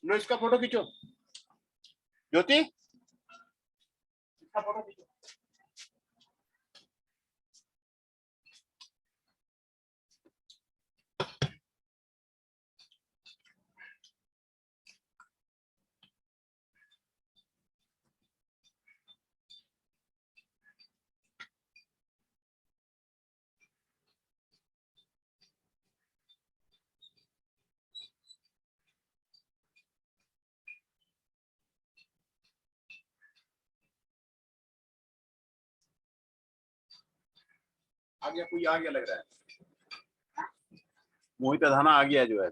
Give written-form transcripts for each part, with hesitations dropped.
लो इसका फोटो खींचो ज्योति, इसका फोटो खींचो। आ गया, कोई आ गया लग रहा है। मोहित अधाना आ गया जो है।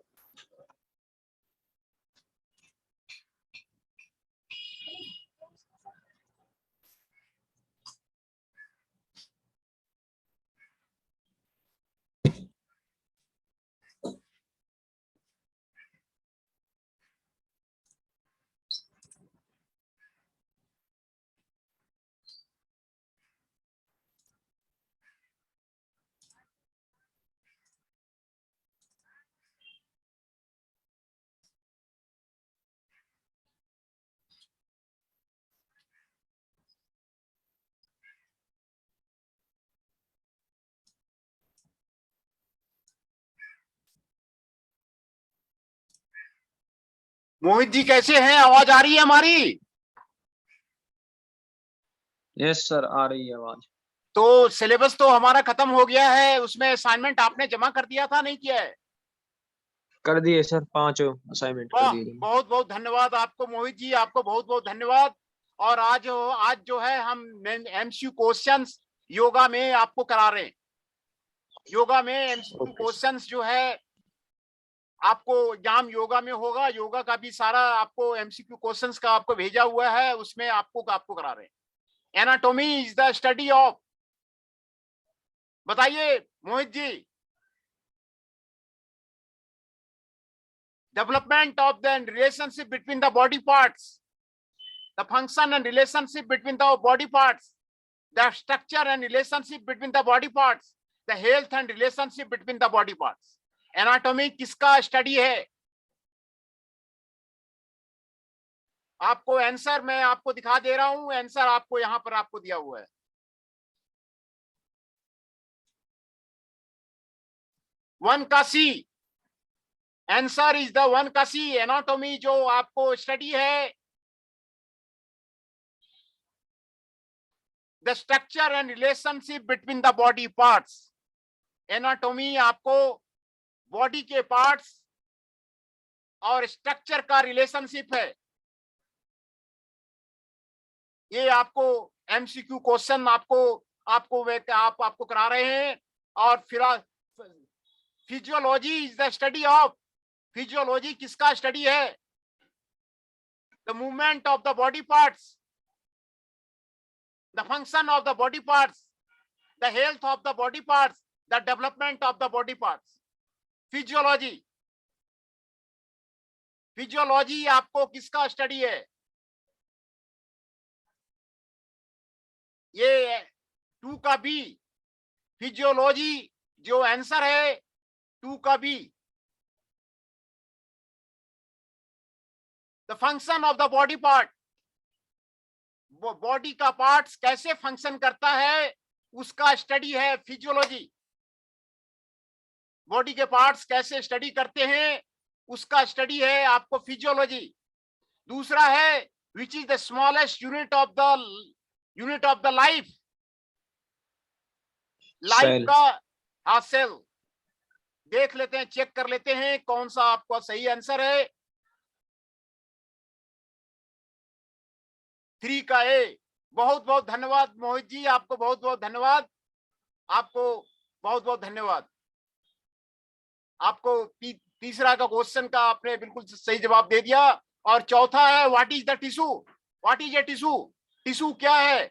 मोहित जी कैसे हैं, आवाज आ रही है हमारी? यस सर, आ रही है आवाज। तो सिलेबस तो हमारा खत्म हो गया है, उसमें असाइनमेंट आपने जमा कर दिया था, नहीं किया है? कर दिए सर, 5 असाइनमेंट कर दिए। बहुत बहुत धन्यवाद आपको मोहित जी, आपको बहुत बहुत धन्यवाद। और आज जो है हम एमसीक्यू क्वेश्चंस योगा में आपको करा रहे हैं। योगा में एमसीक्यू क्वेश्चंस जो है आपको एग्जाम योगा में होगा, योगा का भी सारा आपको एमसीक्यू क्वेश्चंस का आपको भेजा हुआ है, उसमें आपको करा रहे हैं। Anatomy is the study of, बताइए Mohit ji, development of the relationship between the body parts, the function and relationship between the body parts, the structure and relationship between the body parts, the health and relationship between the body parts. Anatomy किसका study है? आपको answer मैं आपको दिखा दे रहा हूं, answer आपको यहां पर आपको दिया हुआ है। वन का सी, आंसर इज द वन का सी। एनाटॉमी जो आपको स्टडी है, the structure and relationship between the body parts. Anatomy आपको बॉडी के पार्ट्स और स्ट्रक्चर का रिलेशनशिप है। ये आपको एमसीक्यू क्वेश्चन आपको करा रहे हैं। और फिर physiology is the study of, physiology किसका स्टडी है? The movement of the body parts, the function of the body parts, the health of the body parts, the development of the body parts. Physiology, physiology आपको किसका study है? ये 2 का B, physiology जो answer है 2 का B. The function of the body part, body का parts कैसे फंक्शन करता है उसका स्टडी है फिजियोलॉजी। बॉडी के पार्ट्स कैसे स्टडी करते हैं उसका स्टडी है आपको फिजियोलॉजी। दूसरा है which is the smallest unit of the life, life का, हाँ सेल। देख लेते हैं, चेक कर लेते हैं कौन सा आपका सही आंसर है। 3 का ए। बहुत बहुत धन्यवाद मोहित जी, आपको बहुत बहुत धन्यवाद, आपको बहुत बहुत धन्यवाद। आपको तीसरा का क्वेश्चन का आपने बिल्कुल सही जवाब दे दिया। और चौथा है what is the tissue, what is a tissue, tissue क्या है?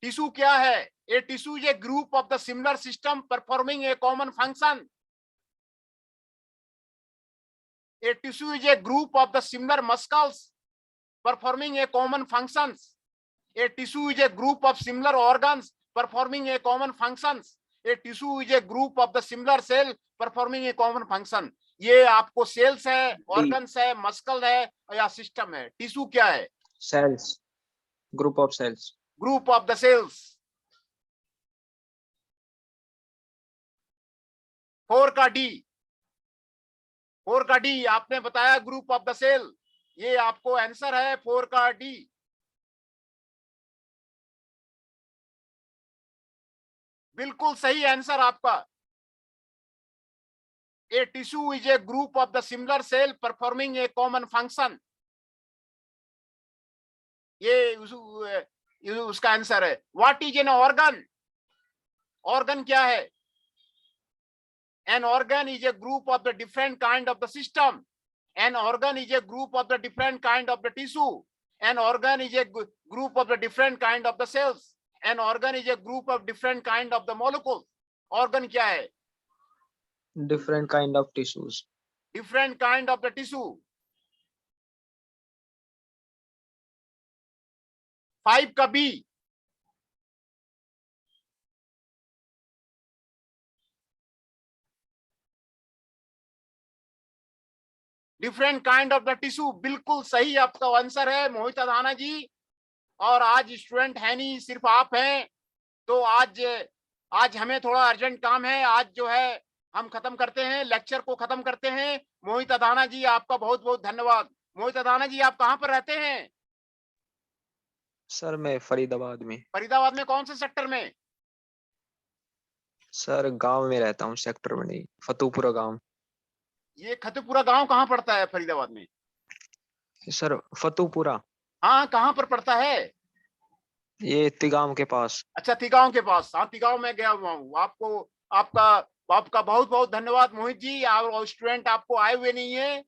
टिश्यू क्या है? A tissue is a group of the similar system performing a common function. A tissue is a group of the similar muscles performing a common functions. A tissue is a group of similar organs performing a common functions. A tissue is a group of the similar cell performing a common function. ये आपको sales है, organs है, muscle है या system है? Tissue क्या है? Cells, group of cells. Group of the cells. 4 का डी आपने बताया ग्रुप ऑफ द सेल, ये आपको आंसर है 4 का डी। बिल्कुल सही आंसर आपका। A tissue is a group of the similar cell performing a common function. ये उसका आंसर है। What is an organ? Organ क्या है? An organ is a group of the different kind of the system. An organ is a group of the different kind of the tissue. An organ is a group of the different kind of the cells. An organ is a group of different kind of the molecules. Organ क्या है? Different kind of tissues. Different kind of the tissue. 5 का B. Different kind of the tissue, बिल्कुल सही आपका answer है मोहित अधाना जी। और आज student है नहीं, सिर्फ आप हैं, तो आज हमें थोड़ा अर्जेंट काम है। आज जो है हम खत्म करते हैं, लेक्चर को खत्म करते हैं। मोहित अधाना जी आपका बहुत बहुत धन्यवाद। मोहित अधाना जी आप कहाँ पर रहते हैं? सर मैं फरीदाबाद में। फरीदाबाद में कौन से सेक्टर में? सर गांव में रहता हूँ, सेक्टर में नहीं, फतूपुरा गांव। ये खतुपुरा गांव कहाँ पड़ता है फरीदाबाद में? सर फतूपुरा। हाँ, कहाँ पर पड़ता है? ये तिगांव के पास। अच्छा, तिगांव के पास। हाँ, तिगांव में गया हुआ हूँ। आपका बहुत बहुत धन्यवाद मोहित जी। और स्टूडेंट आपको आए हुए नहीं है,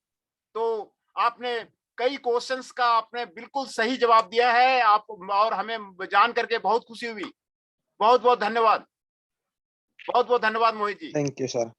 तो आपने कई क्वेश्चंस का आपने बिल्कुल सही जवाब दिया है आप, और हमें जान करके बहुत खुशी हुई। बहुत बहुत धन्यवाद, बहुत बहुत धन्यवाद Mohit ji. Thank you sir.